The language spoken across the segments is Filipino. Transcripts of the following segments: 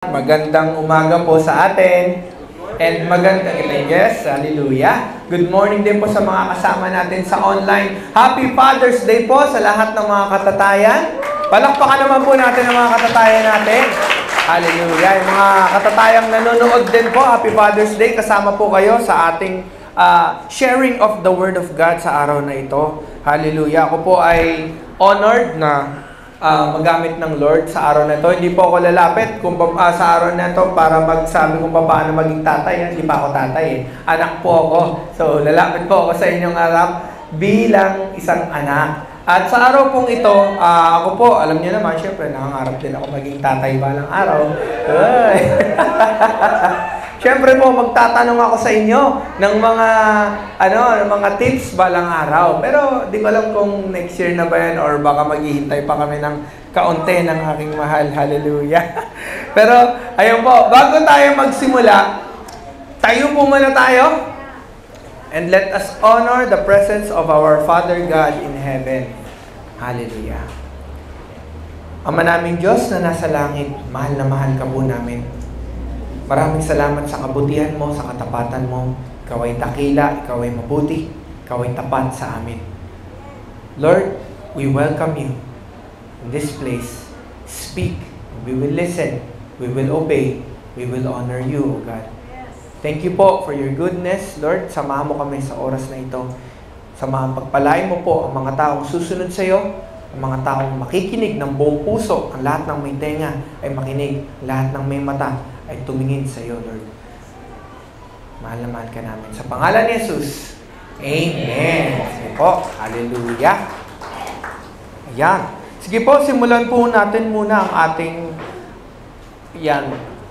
Magandang umaga po sa atin. And magandang yes, hallelujah. Good morning din po sa mga kasama natin sa online. Happy Father's Day po sa lahat ng mga katatayan. Palakpakan naman po natin ang mga katatayan natin. Hallelujah. Yung mga katatayang nanonood din po, Happy Father's Day. Kasama po kayo sa ating sharing of the Word of God sa araw na ito. Hallelujah. Ako po ay honored na magamit ng Lord sa araw na ito. Hindi po ako lalapit sa araw na ito para magsabi kung paano maging tatay. Hindi pa ako tatay. Anak po ako. So, lalapit po ako sa inyong harap bilang isang anak. At sa araw pong ito, ako po, alam niyo naman, syempre, nangangarap din ako maging tatay balang araw. Siyempre po, magtatanong ako sa inyo ng mga tips balang araw. Pero di ko alam kung next year na ba yan or baka maghihintay pa kami ng kaunti ng aking mahal. Hallelujah. Pero, ayun po, bago tayo magsimula, tayo po muna tayo. And let us honor the presence of our Father God in heaven. Hallelujah. Ama naming Diyos na nasa langit, mahal na mahal ka po namin. Maraming salamat sa kabutihan mo, sa katapatan mo. Ikaw ay dakila, ikaw ay mabuti, ikaw ay tapat sa amin. Lord, we welcome you in this place. Speak, we will listen, we will obey, we will honor you, O God. Thank you po for your goodness, Lord. Samahan mo kami sa oras na ito. Samahan pagpalain mo po ang mga taong susunod sa iyo, ang mga taong makikinig ng buong puso, ang lahat ng may tenga ay makinig, lahat ng may mata ay tumingin sa iyo, Lord. Mahal na mahal ka namin. Sa pangalan ni Jesus, Amen. Sige po. Hallelujah. Ayan. Sige po, simulan po natin muna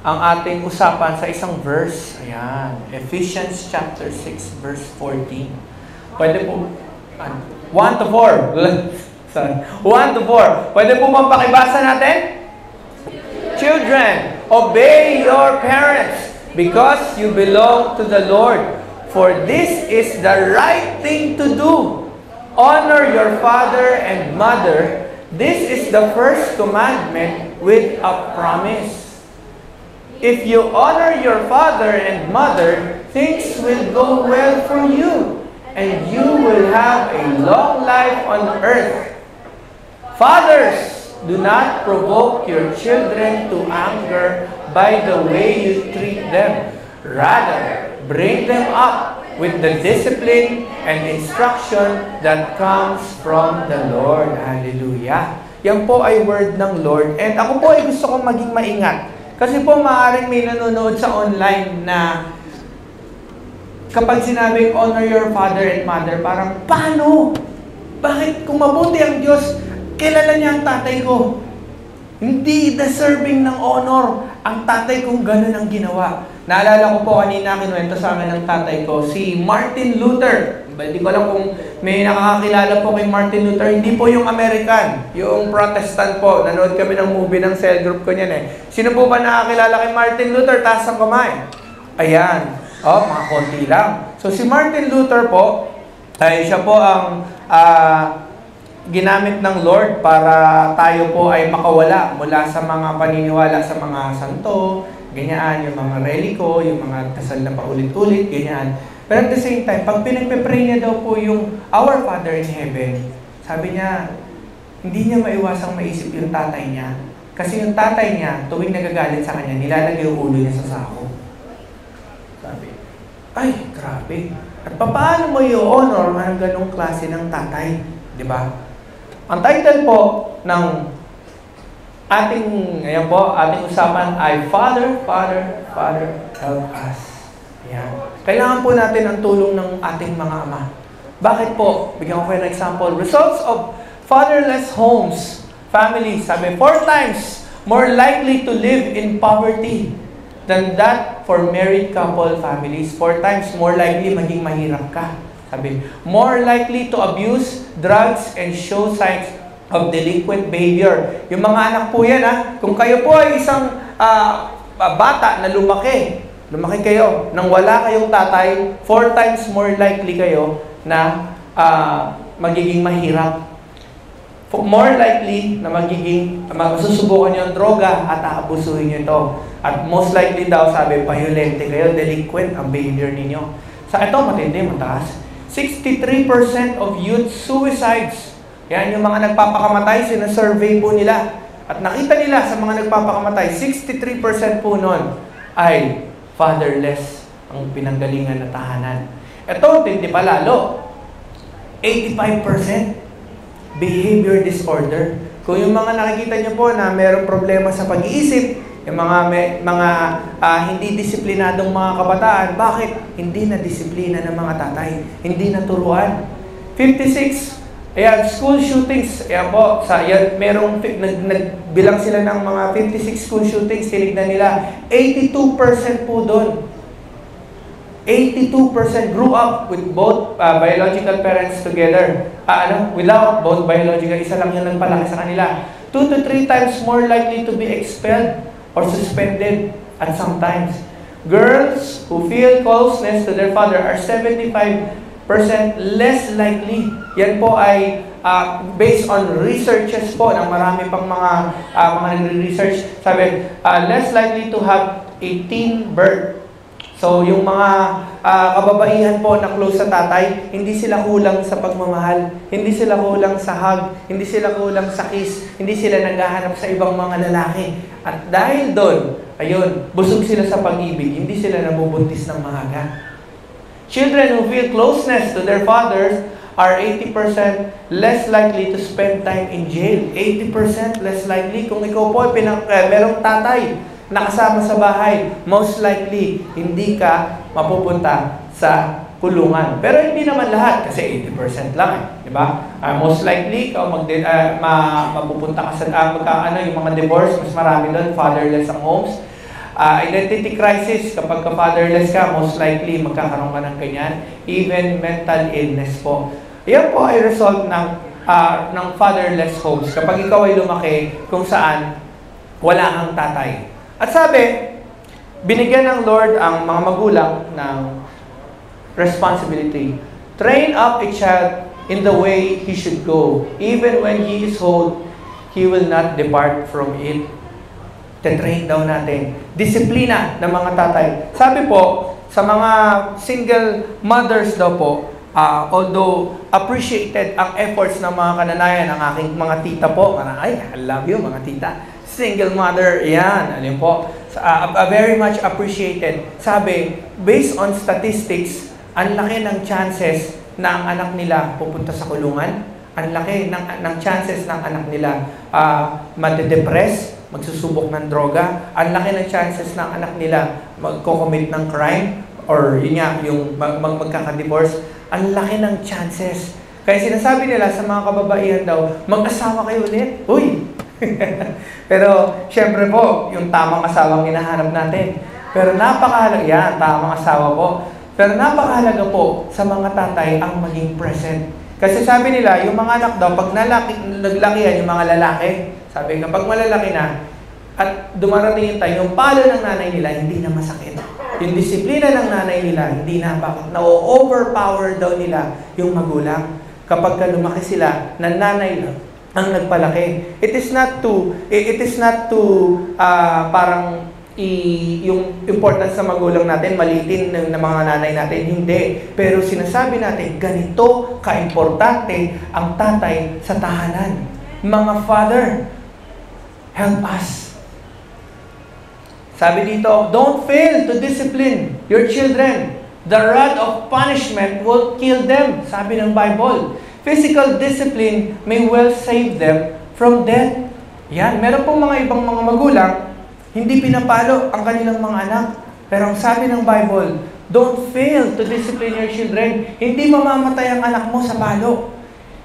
ang ating usapan sa isang verse. Ayan. Ephesians chapter 6, verse 14. Pwede po, 1 to 4. Sorry. 1 to 4. Pwede po bang pakibasa natin? Children, obey your parents because you belong to the Lord. For this is the right thing to do. Honor your father and mother. This is the first commandment with a promise. If you honor your father and mother, things will go well for you, and you will have a long life on earth. Fathers, do not provoke your children to anger by the way you treat them. Rather, bring them up with the discipline and instruction that comes from the Lord. Hallelujah. Yan po ay word ng Lord. And ako po ay gusto kong maging maingat. Kasi po maaaring may nanonood sa online na kapag sinabing honor your father and mother, parang paano? Bakit kung mabuti ang Diyos, kilala niya ang tatay ko. Hindi deserving ng honor ang tatay kong ganun ang ginawa. Naalala ko po kanina, kinuwento sa akin ng tatay ko, si Martin Luther. Hindi ko alam kung may nakakakilala po kay Martin Luther. Hindi po yung American, yung Protestant po. Nanood kami ng movie ng cell group ko niyan eh. Sino po ba nakakilala kay Martin Luther? Taas ang kamay. Ayan. Mga konti lang. So si Martin Luther po, ay siya po ang ginamit ng Lord para tayo po ay makawala mula sa mga paniniwala sa mga santo, ganyan, yung mga reliko, yung mga dasal na paulit-ulit, ganyan. Pero at the same time, pag pinagpe-pray niya daw po yung Our Father in Heaven, sabi niya, hindi niya maiwasang maisip yung tatay niya. Kasi yung tatay niya, tuwing nagagalit sa kanya, nilalagay yung ulo niya sa sako. Sabi, ay, grabe. At paano mo i-honor ang ganong klase ng tatay? Diba? Ang title po ng ating usapan ay Father, Father, Father, help us. Ayan. Kailangan po natin ang tulong ng ating mga ama. Bakit po? Bigyan ko kayo ng example. Results of fatherless homes, families, sabi, 4 times more likely to live in poverty than that for married couple families. 4 times more likely maging mahirap ka. Sabi, more likely to abuse drugs and show signs of delinquent behavior. Yung mga anak po yan, kung kayo po ay isang bata na lumaki kayo, nang wala kayong tatay, 4 times more likely kayo na magiging mahirap. more likely na masusubukan nyo ang droga at aabusuhin nyo ito. At most likely daw, sabi, violente kayo, delinquent ang behavior ninyo. Sa ito, matindi, mataas. 63% of youth suicides. Yan yung mga nagpapakamatay, sinasurvey po nila. At nakita nila sa mga nagpapakamatay, 63% po nun ay fatherless ang pinanggalingan na tahanan. Ito, tindi pa lalo. 85% behavior disorder. Kung yung mga nakikita niyo po na mayroong problema sa pag-iisip, yung mga hindi disiplinadong mga kabataan, bakit? Hindi na disiplina ng mga tatay. Hindi na turuan. 56, ayan, school shootings. Ayan po, nagbilang sila ng mga 56 school shootings, tinignan nila. 82% po doon. 82% grew up with both biological parents together. Without both biological, isa lang yung nagpalaki sa kanila. 2 to 3 times more likely to be expelled or suspended at sometimes. Girls who feel closeness to their father are 75% less likely. Yan po ay based on researches po ng marami pang mga nagre-research. Sabi, less likely to have a teen birth. So, yung mga kababaihan po na close sa tatay, hindi sila kulang sa pagmamahal, hindi sila kulang sa hug, hindi sila kulang sa kiss, hindi sila naghahanap sa ibang mga lalaki. At dahil doon, ayun, busog sila sa pag-ibig, hindi sila nabubuntis ng maaga. Children who feel closeness to their fathers are 80% less likely to spend time in jail. 80% less likely. Kung ikaw po merong tatay nakasama sa bahay, most likely, hindi ka mapupunta sa kulungan. Pero hindi naman lahat, kasi 80% lang di ba? Most likely, ikaw mapupunta ka sa, yung mga divorce, mas marami doon, fatherless ang homes. Identity crisis, kapag ka-fatherless ka, most likely, magkakaroon ka ng ganyan. Even mental illness po. Yan po ay result ng fatherless homes. Kapag ikaw ay lumaki, kung saan, wala kang tatay. At sabi, binigyan ng Lord ang mga magulang ng responsibility. Train up a child in the way he should go. Even when he is old, he will not depart from it. Train daw natin. Disiplina ng mga tatay. Sabi po, sa mga single mothers daw po, although appreciated ang efforts ng mga kananayan ng aking mga tita po, I love you mga tita. Single mother, yan, alin po, very much appreciated. Sabi, based on statistics, ang laki ng chances na ang anak nila pupunta sa kulungan, ang laki ng chances ng anak nila madedepress, magsusubok ng droga, ang laki ng chances ng anak nila magko-commit ng crime, or yun nga, yung magkaka-divorce, ang laki ng chances. Kaya sinasabi nila sa mga kababaihan daw, mag-asawa kayo ulit. Uy! Pero, syempre po, yung tamang asawang hinahanap natin. Pero napakahalaga, yan, tamang asawa po. Pero napakahalaga po sa mga tatay ang maging present. Kasi sabi nila, yung mga anak daw, pag naglakihan yung mga lalaki, sabi, kapag malalaki na, at dumarating yung time, yung palo ng nanay nila, hindi na masakit. Yung disiplina ng nanay nila, hindi na, bakit? Na-overpower daw nila yung magulang. Kapag lumaki sila, ng nanay lang ang nagpalaki. It is not to parang yung importance sa magulang natin, maliitin ng mga nanay natin, hindi. Pero sinasabi natin, ganito ka-importante ang tatay sa tahanan. Mga father, help us. Sabi dito, don't fail to discipline your children. The rod of punishment will kill them. Sabi ng Bible. Physical discipline may well save them from death. Yan, meron pong mga ibang mga magulang, hindi pinapalo ang kanilang mga anak. Pero ang sabi ng Bible, don't fail to discipline your children. Hindi mamamatay ang anak mo sa palo.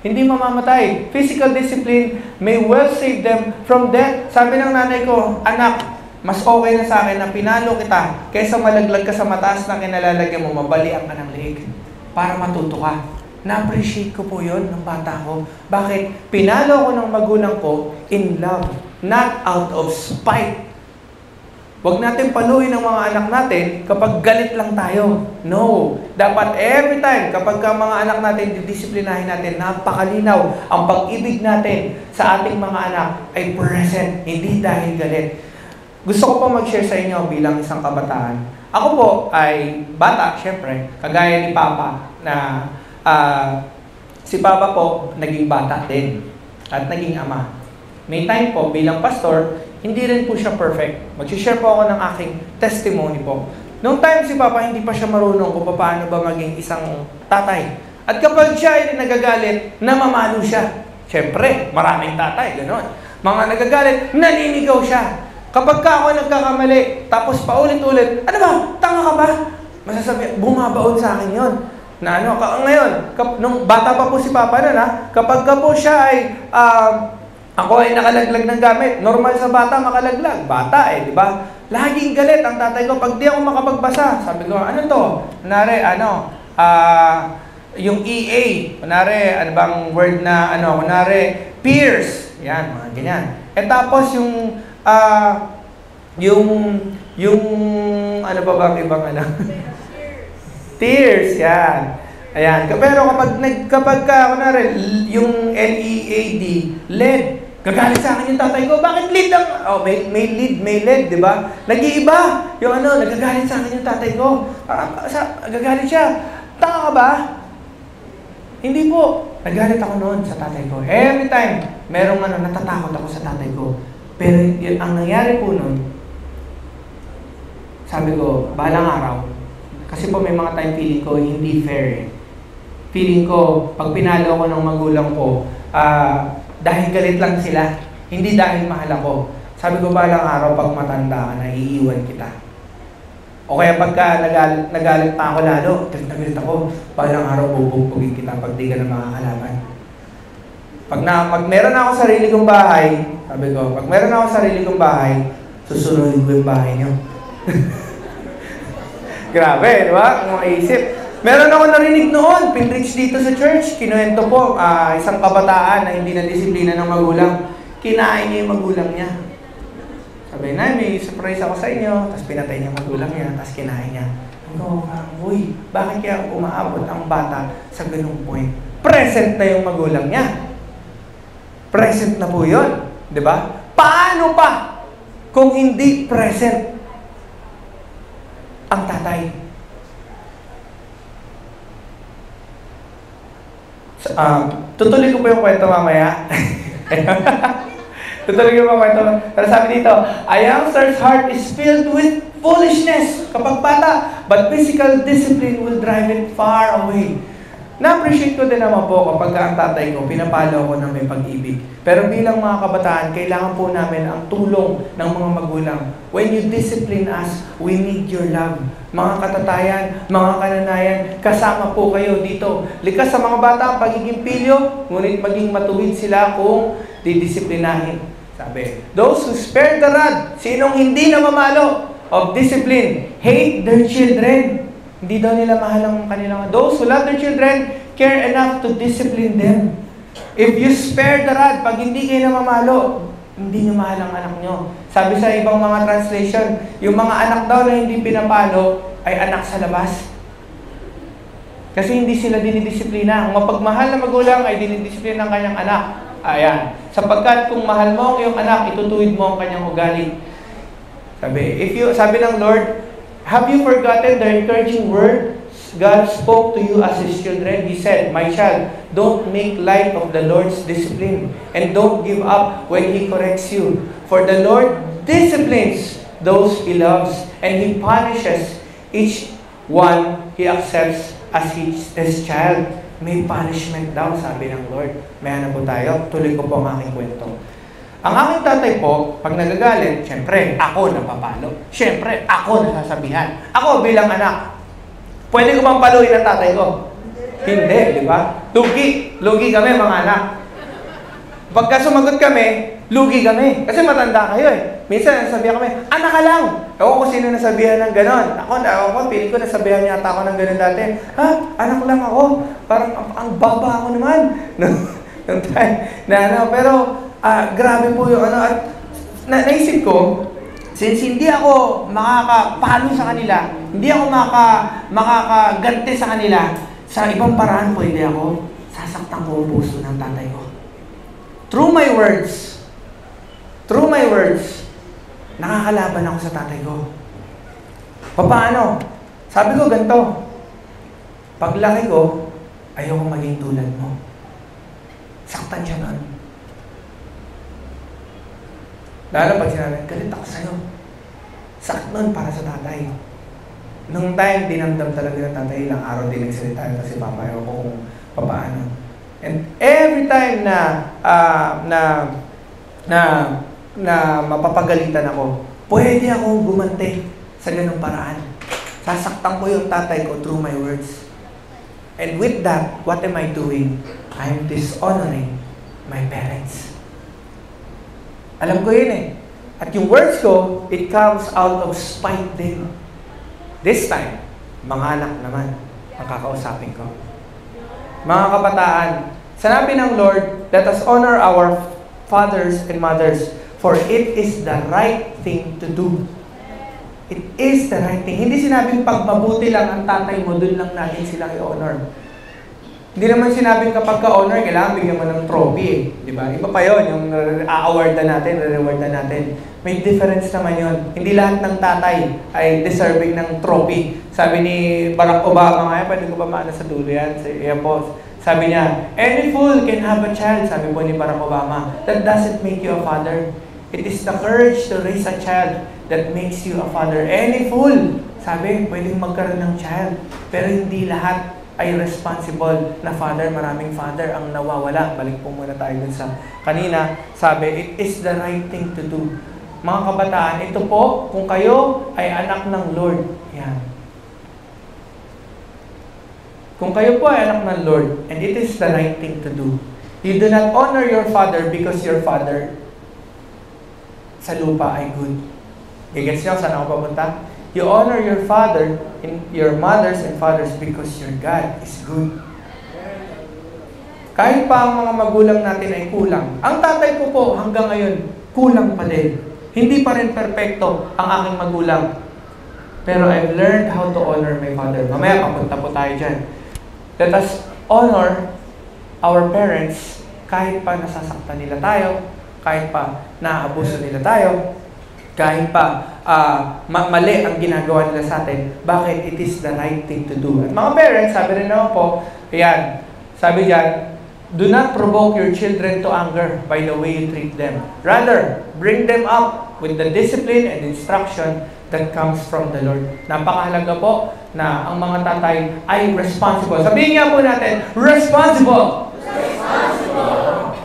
Hindi mamamatay. Physical discipline may well save them from death. Sabi ng nanay ko, anak, mas okay na sa akin na pinalo kita kaysa malaglag ka sa mataas na kinalalagyan mo, mabalian ka ng leeg para matuto ka. Na-appreciate ko po yun ng bata ko. Bakit? Pinalo ko ng magulang ko in love, not out of spite. Huwag natin paluin ang mga anak natin kapag galit lang tayo. No. Dapat every time, kapag ka mga anak natin, didisiplinahin natin, napakalinaw ang pag-ibig natin sa ating mga anak ay present, hindi dahil galit. Gusto ko po mag-share sa inyo bilang isang kabataan. Ako po ay bata, syempre, kagaya ni Papa, na si Papa po naging bata din at naging ama. May time po bilang pastor, hindi rin po siya perfect. Mag-share po ako ng aking testimony po. Noong time si Papa, hindi pa siya marunong kung paano ba maging isang tatay. At kapag siya ay nagagalit, namamalo siya. Siyempre, maraming tatay, gano'n. Mga nagagalit, naninigaw siya. Kapag ka ako nagkakamali, tapos paulit-ulit, ano ba? Tanga ka ba? Masasabi, bumabaon sa akin yon. Na ano, ngayon, nung bata pa po si Papa na, kapag ka po siya ay, ako ay nakalaglag ng gamit, normal sa bata makalaglag. Bata di ba? Laging galit ang tatay ko. Pag di ako makapagbasa, sabi ko, ano to? Kunwari, yung EA, kunwari, ano bang word na, kunwari, peers. Yan, mga ganyan. Tapos yung, ano pa bang ibang tears, yan. Ayan. Pero kapag kunwari, yung LED, LED, gagalit sa akin yung tatay ko. Bakit lead lang? May lead, may LED, di ba? Nag-iiba. Yung nagagalit sa akin yung tatay ko. Gagalit siya. Tanga ka ba? Hindi po. Nagalit ako noon sa tatay ko. Every time, merong natatakot ako sa tatay ko. Pero ang nangyari po noon, sabi ko, balang araw, kasi po may mga time feeling ko, hindi fair. Feeling ko, pag pinalo ko ng magulang ko, dahil galit lang sila, hindi dahil mahal ako. Sabi ko, balang araw, pag matanda ka na, iiwan kita. O kaya pagka nagalit pa ako lalo, galit ako, balang araw, bubugpugin kita pag di ka na makakalaban. Pag meron ako sarili kong bahay, sabi ko, pag meron ako sarili kong bahay, susunodin ko yung bahay niyo. Grabe, di ba? Ang mga isip. Meron ako narinig noon, pinreach dito sa church, kinuwento po, isang kabataan na hindi na-disiplina ng magulang, kinain niya yung magulang niya. Sabi na, may surprise ako sa inyo, tapos pinatay niya yung magulang niya, tapos kinain niya. Uy, bakit kaya umaabot ang bata sa ganung point? Present na yung magulang niya. Present na po yun, di ba? Paano pa kung hindi present ang tatay? Tutuloy ko po yung kwento mamaya. Tutuloy ko po yung kwento. Pero sabi dito, a youngster's heart is filled with foolishness kapag bata, but physical discipline will drive it far away. Na-appreciate ko din naman po kapag ang tatay ko, pinapalo ko ng may pag-ibig. Pero bilang mga kabataan, kailangan po namin ang tulong ng mga magulang. When you discipline us, we need your love. Mga katatayan, mga kananayan, kasama po kayo dito. Likas sa mga bata ang pagiging pilyo, ngunit maging matuwid sila kung didisiplinahin. Sabi, those who spare the rod, sinong hindi na mamalo of discipline, hate their children. Hindi daw nila mahal ang kanilang. Those who love their children, care enough to discipline them. If you spare the rod, pag hindi kayo na mamalo, hindi nyo mahal ang anak nyo. Sabi sa ibang mga translation, yung mga anak daw na hindi pinapalo, ay anak sa labas. Kasi hindi sila dinidisiplina. Ang mapagmahal na magulang ay dinidisiplina ng kanyang anak. Ayan. Sapagkat kung mahal mo ang iyong anak, itutuwid mo ang kanyang ugali. Sabi ng Lord, have you forgotten the encouraging word God spoke to you as His children? He said, my child, don't make light of the Lord's discipline and don't give up when He corrects you. For the Lord disciplines those He loves and He punishes each one He accepts as His child. May punishment daw, sabi ng Lord. May ano po tayo? Tuloy ko po ang aking kwento. Ang aking tatay po, pag nagagalit, syempre, ako napapalo. Syempre, ako nasasabihan. Ako bilang anak, pwede ko bang paluin ang tatay ko? Hindi, di ba? Lugi kami mga anak. Pagka sumagot kami, lugi kami. Kasi matanda kayo Minsan, nasabihan kami, anak ka lang. Ewan ko sino nasabihan ng ganon. Ako, piling ko nasabihan yata ako ng ganon dati. Ha? Anak lang ako. Parang, ang baba ako naman. Nung time, pero, grabe po yung at naisip ko, Since hindi ako makakapalo sa kanila, hindi ako makakaganti sa kanila, sa ibang paraan pwede ako, sasaktan ko ang puso ng tatay ko. Through my words, nakakalaban ako sa tatay ko. Paano? Sabi ko ganito, paglaki ko, ayoko maging tulad mo. Saktan siya nun. Lalo pag sinabi, galit ako sa'yo. Sakit nun para sa tatay. Nung time, dinamdam talaga ng tatay, ilang araw din nagsalita kasi papa, ayoko kung papaano. And every time na mapapagalitan ako, pwede akong gumante sa ganung paraan. Sasaktan ko yung tatay ko through my words. And with that, what am I doing? I'm dishonoring my parents. Alam ko yun eh. At yung words ko, it comes out of spite din. This time, mga anak naman ang kakausapin ko. Mga kabataan, sinabi ng Lord, let us honor our fathers and mothers, for it is the right thing to do. It is the right thing. Hindi sinabing pag mabuti lang ang tatay mo, dun lang natin sila i-honor. Hindi naman sinabing kapag ka-honor, kailangan bigyan mo ng trophy eh. Di ba? Iba pa yun, yung a-awardan natin, re-rewardan natin. May difference naman yun. Hindi lahat ng tatay ay deserving ng trophy. Sabi ni Barack Obama nga, pwede ko ba maana sa dulo yan? Sabi niya, any fool can have a child, sabi po ni Barack Obama. That doesn't make you a father. It is the courage to raise a child that makes you a father. Any fool, sabi, pwedeng magkaroon ng child. Pero hindi lahat ay responsible na father. Maraming father ang nawawala. Balik po muna tayo dun sa kanina. Sabi, it is the right thing to do. Mga kabataan, ito po, kung kayo ay anak ng Lord, yan. Kung kayo po ay anak ng Lord, and it is the right thing to do. You do not honor your father because your father sa lupa ay good. Gagets niyo, saan ako papunta? You honor your father and your mothers and fathers because your God is good. Kahit pa ang mga magulang natin ay kulang. Ang tatay ko po hanggang ngayon, kulang pa din. Hindi pa rin perpekto ang aking magulang. Pero I've learned how to honor my father. Mamaya papunta po tayo dyan. Let us honor our parents kahit pa nasasaktan nila tayo, kahit pa naabuso nila tayo, kahit pa mali ang ginagawa nila sa atin. Bakit? It is the right thing to do. At mga parents, sabi rin naman po, ayan, sabi dyan, do not provoke your children to anger by the way you treat them. Rather, bring them up with the discipline and instruction that comes from the Lord. Napakahalaga po na ang mga tatay ay responsible. Sabihin nga po natin, responsible! Responsible!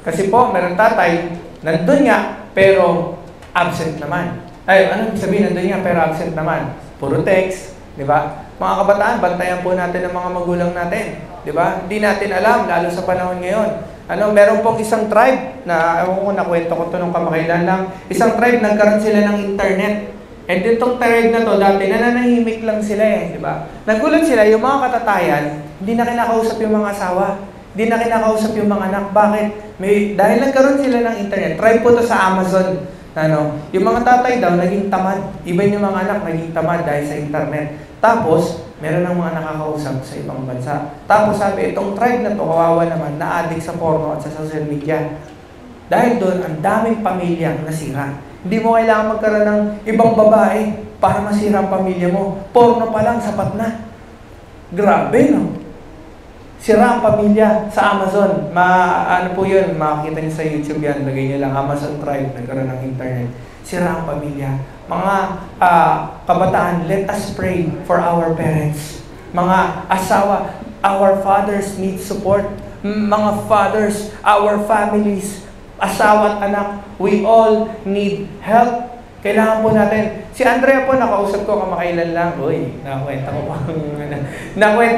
Kasi po, meron tatay, nandun nga, pero absent naman. Ay, ano sabihin, nandun nga, pero absent naman. Puro text, di ba? Mga kabataan, bantayan po natin ang mga magulang natin. Di ba? Hindi natin alam, lalo sa panahon ngayon. Meron pong isang tribe na, ewan ko, nakwento ko ito nung kamakailan lang. Isang tribe, nagkaroon sila ng internet. And itong tribe na to, dati nananahimik lang sila eh, di ba? Nagulat sila, yung mga katatayan, hindi na kinakausap yung mga asawa. Hindi na kinakausap yung mga anak. Bakit? Dahil nagkaroon sila ng internet. Tribe po to sa Amazon. Yung mga tatay daw, naging tamad. Iba yung mga anak, naging tamad dahil sa internet. Tapos, meron ng mga nakakausap sa ibang bansa. Tapos sabi, itong tribe na to, kawawa naman, na-addict sa porno at sa social media. Dahil doon, ang daming pamilyang nasira. Hindi mo kailangan magkaroon ng ibang babae para masira ang pamilya mo. Porno pa lang, sapat na. Grabe, no? Sira ang pamilya sa Amazon. Ano po yun? Makikita niyo sa YouTube yan. Lagay niyo lang, Amazon Tribe, nagkaroon ng internet. Sira ang pamilya. Mga kabataan, let us pray for our parents. Mga asawa, our fathers need support. Mga fathers, our families, asawa at anak, we all need help. Kailangan po natin. Si Andrea po, nakausap ko kamakailan lang. Uy, nakwenta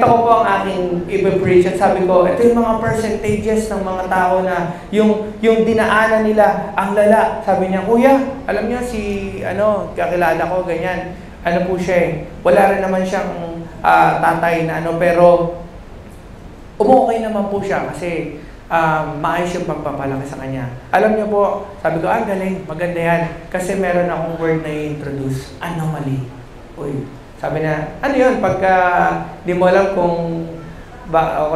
ko po ang aking evaporation. Sabi ko, ito yung mga percentages ng mga tao na yung dinaanan nila, ang lala. Sabi niya, kuya, alam niyo kakilala ko, ganyan. Ano po siya eh. Wala rin naman siyang tatay na pero umukay naman po siya kasi maayos yung pagpapalaki sa kanya. Alam niyo po, sabi ko, galing, maganda yan. Kasi meron akong word na i-introduce, anomaly. Uy, sabi na, ano yun? Pagka di mo alam kung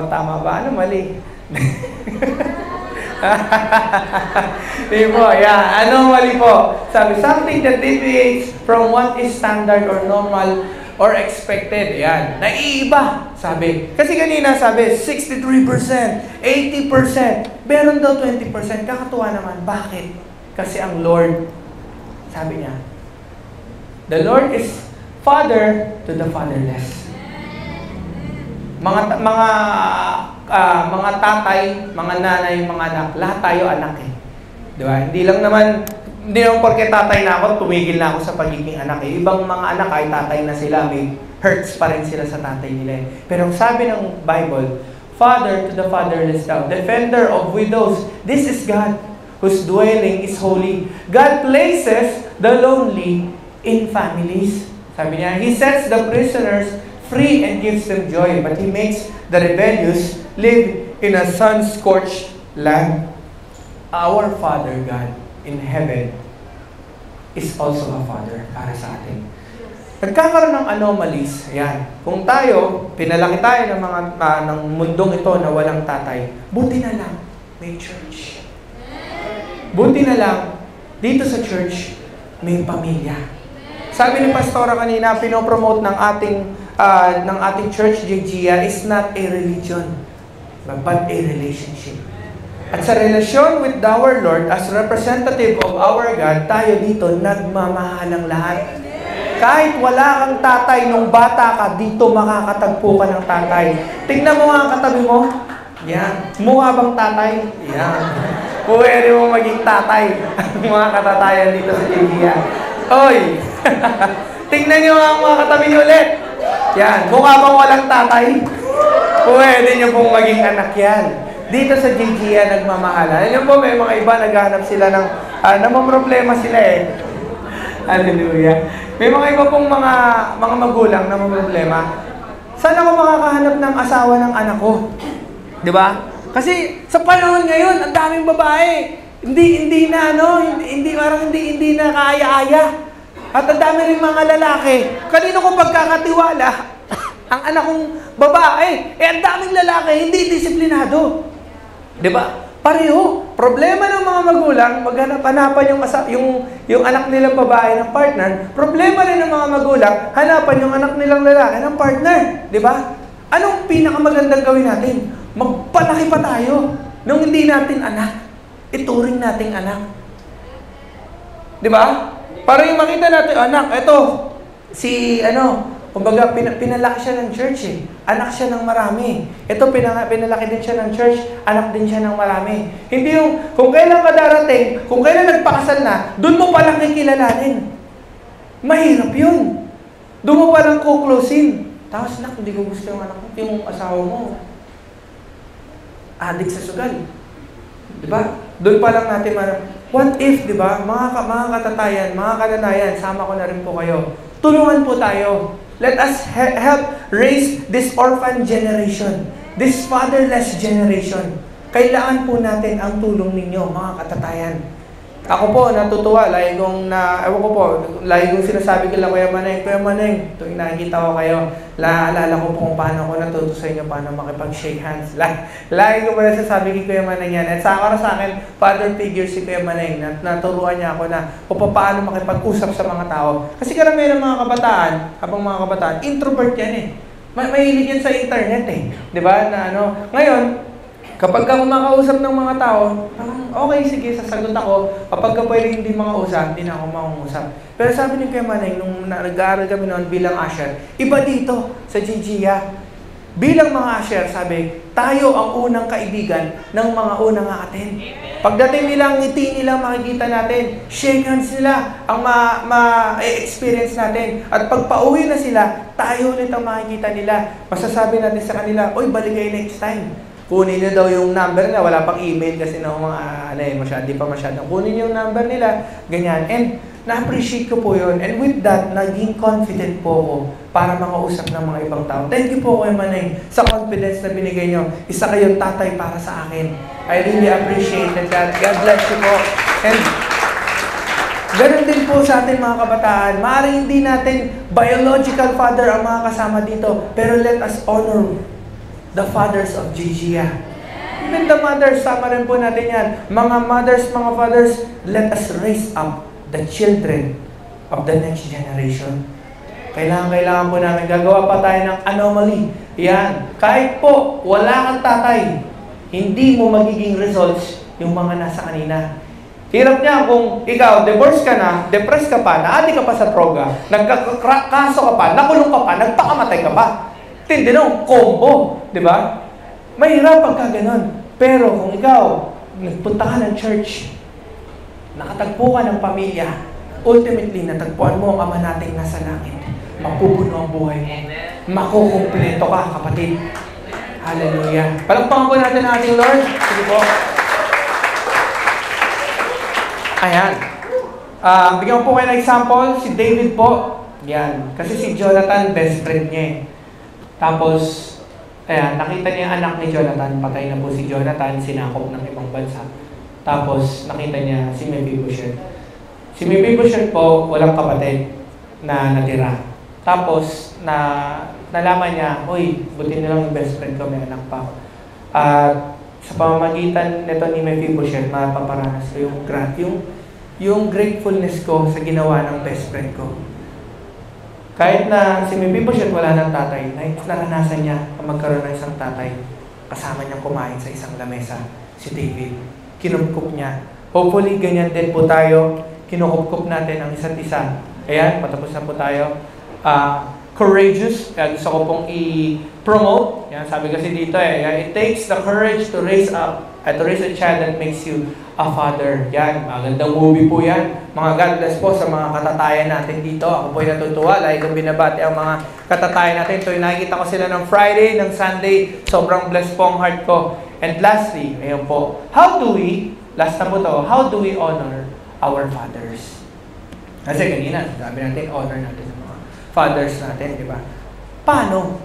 tama ba, anomaly. Di po, anomaly po. Sabi, something that deviates from what is standard or normal or expected. Yan. Naiiba. Sabi. Kasi kanina sabi, 63%, 80%. Meron daw 20%. Kakatuwa naman. Bakit? Kasi ang Lord, sabi niya, the Lord is father to the fatherless. Mga tatay, mga nanay, mga anak, lahat tayo anak eh. Di ba? Hindi naman porke tatay na ako, tumigil na ako sa pagiging anak eh. Ibang mga anak ay tatay na sila, may hurts pa rin sila sa tatay nila eh. Pero ang sabi ng Bible, father to the fatherless thou, defender of widows, this is God, whose dwelling is holy. God places the lonely in families. Sabi niya, He sets the prisoners free and gives them joy, but He makes the rebellious live in a sun-scorched land. Our Father God in heaven is also a Father para sa atin. Nagkakaroon ng anomalies. Yan. Kung tayo, pinalaki tayo ng mundong ito na walang tatay, buti na lang, may church. Buti na lang, dito sa church, may pamilya. Sabi ni Pastora kanina, pinopromote ng ating church, JGIA, is not a religion, but a relationship. At sa relasyon with our Lord, as representative of our God, tayo dito nagmamahal ang lahat. Kahit wala kang tatay nung bata ka, dito makakatagpo ka ng tatay. Tingnan mo nga ang katabi mo. Yan. Mukha bang tatay? Yan. Pwede mo maging tatay. Mga katatayan dito sa JGIA. Oy! Tingnan nyo nga ang mga katabi nyo ulit. Yan. Mukha bang walang tatay? Pwede nyo pong maging anak yan. Dito sa JGIA nagmamahala. Alam po, may mga iba naghahanap sila ng namamroblema sila eh. Hallelujah. May mga iba pong mga magulang na mamroblema. Saan ako makakahanap ng asawa ng anak ko? 'Di ba? Kasi sa panahon ngayon, ang daming babae. Hindi na kaaya-aya. At ang dami rin mga lalaki. Kanino ko pagkakatiwala? Ang anak kong babae. Ang daming lalaki, hindi disiplinado. 'Di ba? Pareho. Problema ng mga magulang, maghanap-hanapan yung anak nilang babae ng partner. Problema rin ng mga magulang, hanapan yung anak nilang lalaki ng partner. 'Di ba? Anong pinakamagandang gawin natin? Magpalaki pa tayo. Nung hindi natin anak, ituring nating anak. 'Di ba? Para yung makita natin, anak, eto, kumbaga, pinalaki siya ng church eh. Anak siya ng marami. Ito, pinalaki din siya ng church, anak din siya ng marami. Hindi yung, kung kailan ka darating, kung kailan nagpakasal na, doon mo palang kikilalanin. Mahirap yun. Doon mo palang kuklosin. Tapos, hindi ko gusto yung anak mo, yung asawa mo. Adik sa sugal. Diba? Doon pa lang natin what if, diba? Mga katatayan, mga kananayan, sama ko na rin po kayo. Tulungan po tayo. Let us help raise this orphan generation, this fatherless generation. Kailangan po natin ang tulong ninyo, mga katatayan. Ako po, natutuwa, lagi kong sinasabi kila Kuya Maneng, tuwing nakikita ko kayo, naalala ko po kung paano ko natuto sa inyo, paano makipag-shake hands. Lagi ko po nasasabi kay Kuya Maneng yan. At sa akin, father figure si Kuya Maneng, naturuan niya ako na kung paano makipag-usap sa mga tao. Kasi karamihan ng mga kabataan, introvert yan eh. Mahilig yan sa internet eh. Diba? Ngayon, kapag ka makausap ng mga tao, okay, sige, sasagot ako. Kapag ka pwede hindi makausap, hindi na ako makausap. Pero sabi ni Kuya Maneng, nung nag-aaral kami noon bilang usher, iba dito sa JGIA. Bilang mga usher, sabi, tayo ang unang kaibigan ng mga unang aaten. Pagdating nila, ngiti nila makikita natin, shake hands nila ang ma-experience natin. At pag pauwi na sila, tayo ulit ang makikita nila. Masasabi natin sa kanila, oy, balik kayo next time. Kunin nyo daw yung number nila, wala pang email kasi hindi pa masyadong kunin yung number nila, ganyan. And Na-appreciate ko po yun. And with that, naging confident po ako para makausap ng mga ibang tao. Thank you po, Kuya Manay, sa confidence na binigay nyo. Isa kayong tatay para sa akin. I really appreciate that. God bless you po. And ganun din po sa atin mga kabataan. Maaaring hindi natin biological father ang mga kasama dito. Pero let us honor the fathers of GGA. Even the mothers, sama rin po natin yan. Mga mothers, mga fathers, let us raise up the children of the next generation. Kailangan po namin. Gagawa pa tayo ng anomaly. Yan. Kahit po, wala kang tatay, hindi mo magiging results yung mga nasa kanina. Hirap niya kung ikaw, divorce ka na, depressed ka pa, naadi ka pa sa droga, nagkakaso ka pa, nakulong ka pa, nagpakamatay ka pa. Tindi nung combo, di ba? Mahirap pagka ganun. Pero kung ikaw, nagpunta ka ng church, nakatagpo ka ng pamilya, ultimately, natagpuan mo ang Ama nating nasa langit. Mapupuno ang buhay mo. Makukumpleto ka, kapatid. Hallelujah. Palakpakan po natin ang ating Lord. Sige po. Ayan. Bigyan po kayo ng example. Si David po. Yan. Kasi si Jonathan, best friend niya eh. Tapos, ayan, nakita niya ang anak ni Jonathan. Patay na po si Jonathan. Sinakop ng ibang bansa. Tapos, nakita niya si Mephibosheth. Si Mephibosheth po, walang kapatid na natira. Tapos, nalaman niya, uy, buti na lang yung best friend ko, may anak pa. At sa pamamagitan nito ni Mephibosheth, mapaparanas ko yung gratefulness ko sa ginawa ng best friend ko. Kahit na si Mephibosheth wala ng tatay, naranasan niya ang magkaroon ng isang tatay. Kasama niyang kumain sa isang lamesa, si David. Kinupkup niya. Hopefully, ganyan din po tayo. Kinukupkup natin ang isa't isa. Ayan, patapos na po tayo. Courageous. Kaya gusto ko pong i-promote. Yan, sabi kasi dito it takes the courage to raise a child that makes you a father. Yan, magandang movie po yan. Mga God bless po sa mga katatayan natin dito. Ako po'y natutuwa. Lagi kong binabati ang mga katatayan natin. Ito, nakikita ko sila ng Friday, ng Sunday. Sobrang blessed po ang heart ko. And lastly, ayun po, last na po to, how do we honor our fathers? Kasi kanina, sabi natin, honor natin ang mga fathers natin, di ba? Paano?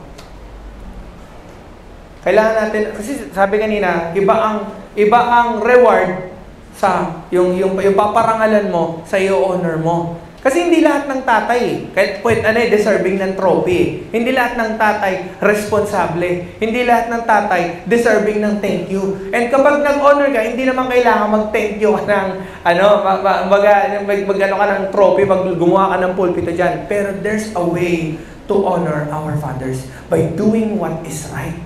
Kailangan natin, kasi sabi kanina, iba ang reward sa yung paparangalan mo sa iyo honor mo. Kasi hindi lahat ng tatay, kahit deserving ng trophy. Hindi lahat ng tatay responsable. Hindi lahat ng tatay deserving ng thank you. And kapag nag-honor ka, hindi naman kailangan mag-thank you ka ng ka ng trophy, gumawa ka ng pulpito dyan. Pero there's a way to honor our fathers by doing what is right.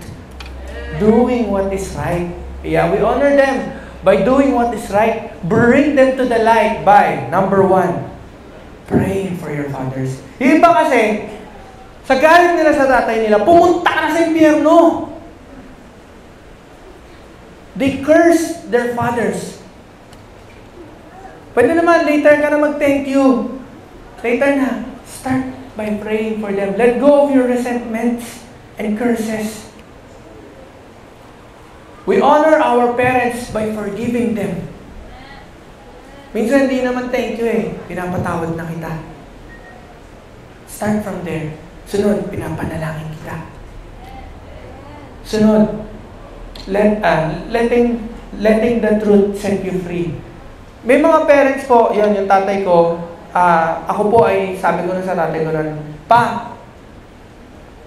Doing what is right. Yeah, we honor them by doing what is right. Bring them to the light by, number 1, praying for your fathers. Yung iba kasi, sa galit nila sa tatay nila, pumunta ka na sa impyerno. They curse their fathers. Pwede naman, later ka na mag-thank you. Later na, start by praying for them. Let go of your resentments and curses. We honor our parents by forgiving them. Minsan hindi naman thank you pinapatawad na kita. Start from there. Sunod, pinapanalangin kita. Sunod, letting the truth set you free. May mga parents po, yung tatay ko, ako po ay, sabi ko na sa tatay ko nun, Pa,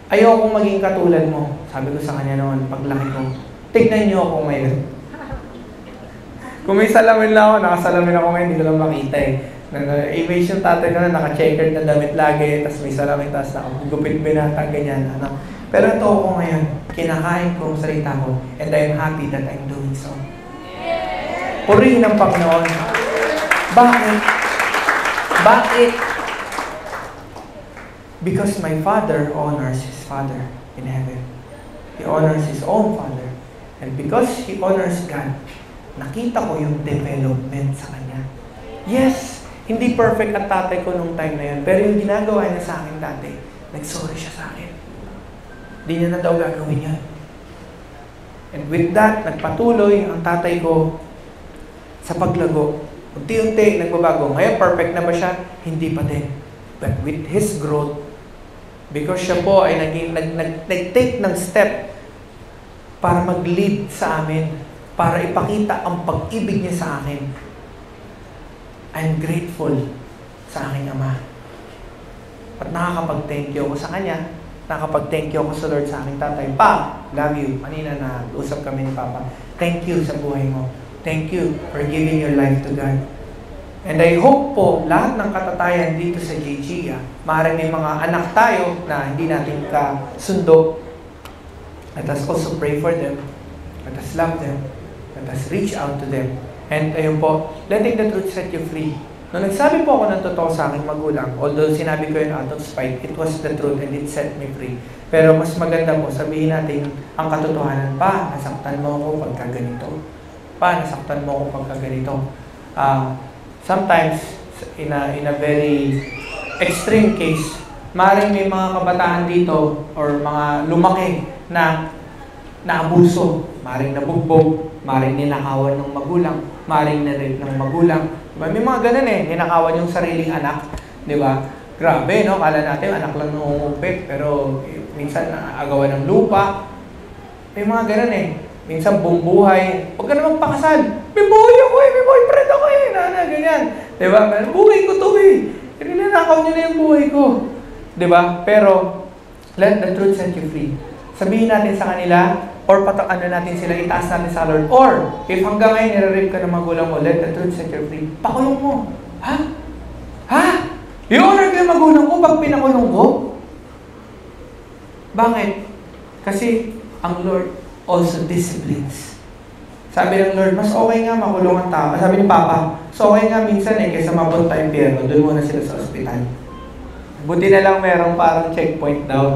ayokong maging katulad mo. Sabi ko sa kanya noon, paglaki ko, tignan niyo ako ngayon. Kung may salamin lang ako, nakasalamin ako ngayon, hindi ko lang makita Image yung tatay ko na naka-checkered na damit lagi, tapos may salamin, tapos nakagupit binata, ganyan. Pero ito ako ngayon, kinakain ko ang salita ko, and I'm happy that I'm doing so. Purihin ang Panginoon. Bakit? Because my father honors his father in heaven. He honors his own father. And because he honors God, nakita ko yung development sa kanya. Yes, hindi perfect ang tatay ko nung time na yun. Pero yung ginagawa niya sa akin dati, nag-sorry siya sa akin. Hindi niya na daw gagawin yan. And with that, nagpatuloy ang tatay ko sa paglago. Unti-unti, nagbabago. Ngayon, perfect na ba siya? Hindi pa din. But with His growth, because siya po ay nag-take ng step para mag-lead sa amin, para ipakita ang pag-ibig niya sa akin. I'm grateful sa aking Ama. At nakakapag-thank you ako sa Kanya. Nakakapag-thank you ako sa Lord, sa aking tatay. Pa, love you. Kanina na usap kami ni Papa. Thank you sa buhay mo. Thank you for giving your life to God. And I hope po, lahat ng katatayan dito sa JG, maaaring may mga anak tayo na hindi natin kasundo. Let us also pray for them. Let us love them. Let us reach out to them. And ayun po, letting the truth set you free. Nung nagsabi po ako ng totoo sa aking magulang, although sinabi ko yun out of spite, it was the truth and it set me free. Pero mas maganda po, sabihin natin ang katotohanan. Pa, nasaktan mo ako pagka ganito. Pa, nasaktan mo ako pagka ganito. Sometimes, in a very extreme case, maaaring may mga kabataan dito or mga lumaki na naabuso, maaaring nabugbog, maaaring ninakawan ng magulang, maaaring na-rape ng magulang. Diba? May mga ganun ninakawan yung sariling anak. Di ba? Grabe, no? Kala natin, anak lang nangungupit, pero minsan agawan ng lupa. May mga ganun Minsan buong buhay, huwag ka na magpakasal. May buhay ako may boyfriend ako ganyan. Diba? Buhay ko to Ninakaw niyo na yung buhay ko. Diba? Pero, let the truth set you free. Sabihin natin sa kanila, or natin sila, itaas natin sa Lord. Or, if hanggang ngayon nire-rape ka ng magulang mo, let the truth set you free. Pakulong mo. Ha? Ha? I-honor ko yung magulang ko pag pinakulong ko? Bakit? Kasi, ang Lord also disciplines. Sabi ng Lord, mas okay nga makulong ang tao. Sabi ni Papa, so okay nga minsan kaysa mapunta impyerno, doon muna sila sa ospital. Buti na lang merong parang checkpoint daw.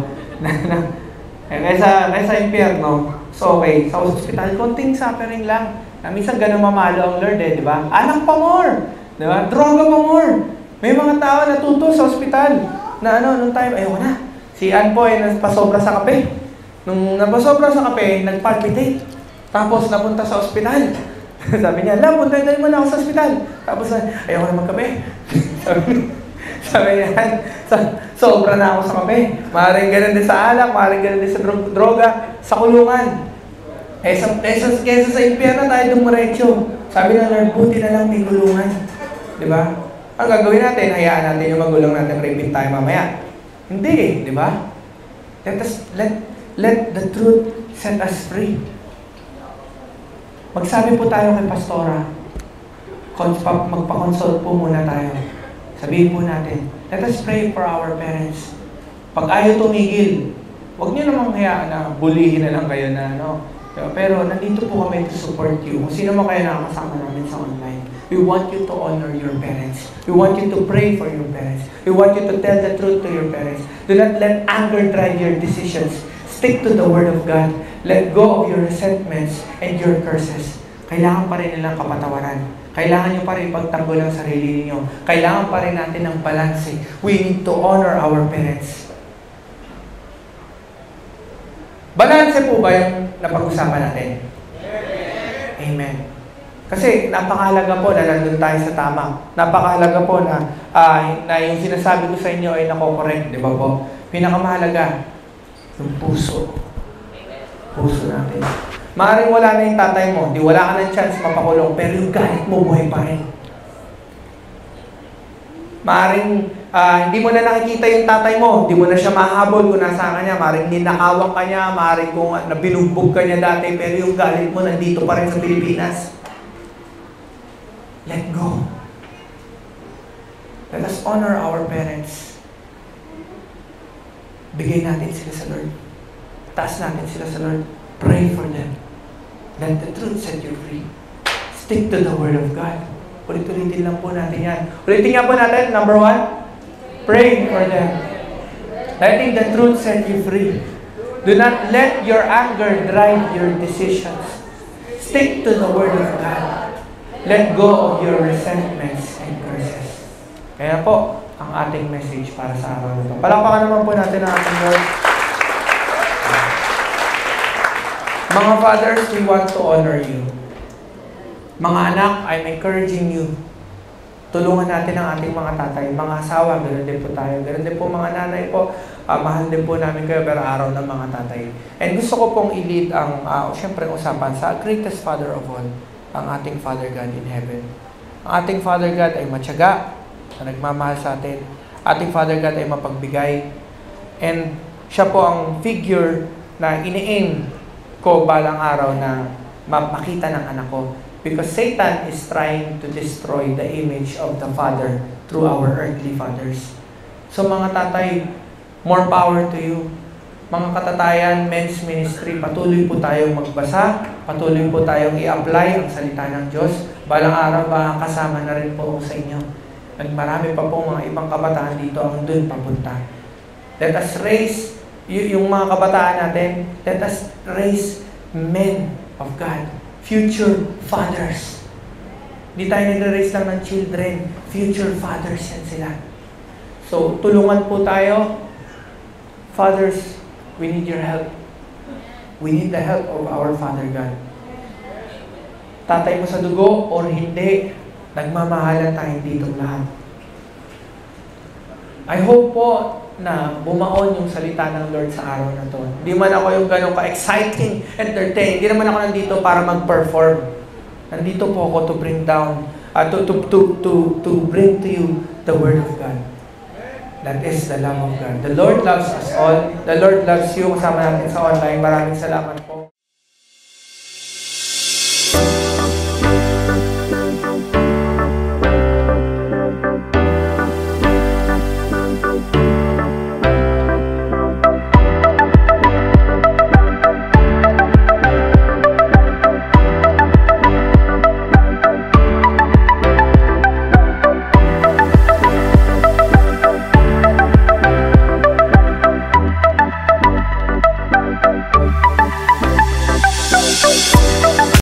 kaysa impyerno, so okay, sa ospital, konting suffering lang. Minsan ganun mamalo ang Lord di ba? Anak pa more, di ba? Droga pa more. May mga tao natuto sa ospital na nung time, ayoko na. Si Ann po ay napasobra sa kape. Nung napasobra sa kape, nagpalpitate. Tapos napunta sa ospital. Sabi niya, punta na mo na ako sa ospital. Tapos, ayoko na magkape. Sabi niya, sobra na ako sa kape. Maaaring ganun din sa alak, maaaring ganun din sa droga, sa kulungan. Kesa sa impyerno tayo dumuretso. Sabi na Lord, buti na lang may kulungan. Di ba? Ang gagawin natin, hayaan natin yung magulang natin rapin tayo mamaya. Hindi, di ba? Let the truth set us free. Magsabi po tayo kay Pastora. Magpa-consult po muna tayo. Sabihin po natin, let us pray for our parents. Pag ayaw tumigil, huwag niyo namang hayaan na bulihin na lang kayo na Pero nandito po kami to support you. Kung sino mo kayo nakakasama namin sa online. We want you to honor your parents. We want you to pray for your parents. We want you to tell the truth to your parents. Do not let anger drive your decisions. Stick to the Word of God. Let go of your resentments and your curses. Kailangan pa rin nilang kapatawaran. Kailangan nyo pa rin pagtanggol ang sarili niyo. Kailangan pa rin natin ng balanse. We need to honor our parents. Balanse po ba yung napag-usapan natin? Amen. Kasi napakahalaga po na nandun tayo sa tama. Napakahalaga po na yung sinasabi ko sa inyo ay nako-correct, di ba po? Pinakamahalaga, yung puso. Puso natin. Maaaring wala na yung tatay mo, di wala ka ng chance mapakulong, pero yung galit mo buhay pa rin. Maaaring hindi mo na nakikita yung tatay mo, hindi mo na siya mahabol kung nasa kanya, maaaring ninakawan ka niya, maaaring kung binugbog ka niya dati, pero yung galit mo nandito pa rin sa Pilipinas. Let go. Let us honor our parents. Bigay natin sila sa Lord. Taas natin sila sa Lord. Pray for them. Let the truth set you free. Stick to the Word of God. Ulit-ulitin lang po natin yan. Ulitin nga po natin. Number 1, pray for them. Letting the truth set you free. Do not let your anger drive your decisions. Stick to the Word of God. Let go of your resentments and curses. Kaya po, ang ating message para sa araw na ito. Palakpakan naman po natin ang ating Lord. Mga fathers, we want to honor you. Mga anak, I'm encouraging you Tulungan natin ang ating mga tatay, mga asawa, ganoon din po tayo. Ganoon din po mga nanay po, mahal din po namin kayo, pero araw ng mga tatay. And gusto ko pong i-lead ang, syempre, usapan sa greatest Father of all, ang ating Father God in heaven. Ang ating Father God ay matyaga, na nagmamahal sa atin. Ating Father God ay mapagbigay. And siya po ang figure na ini-aim ko balang araw na makita ng anak ko. Because Satan is trying to destroy the image of the Father through our earthly fathers. So mga tatay, more power to you. Mga katatayan, men's ministry, patuloy po tayong magbasa, patuloy po tayong i-apply ang salita ng Diyos. Balang araw ba, kasama na rin po sa inyo. At marami pa pong mga ibang kabataan dito ang doon papunta. Let us raise, yung mga kabataan natin, let us raise men of God. Future fathers. Hindi tayo nag-raise lang ng children. Future fathers yan sila. So, tulungan po tayo. Fathers, we need your help. We need the help of our Father God. Tatay mo sa dugo or hindi, nagmamahalan tayo dito lahat. I hope po na bumaon yung salita ng Lord sa araw na to. Hindi man ako yung ganun ka-exciting, entertaining. Hindi naman ako nandito para mag-perform. Nandito po ako to bring down, to bring to you the Word of God. That is the love of God. The Lord loves us all. The Lord loves you. Kasama natin sa online. Maraming salamat po.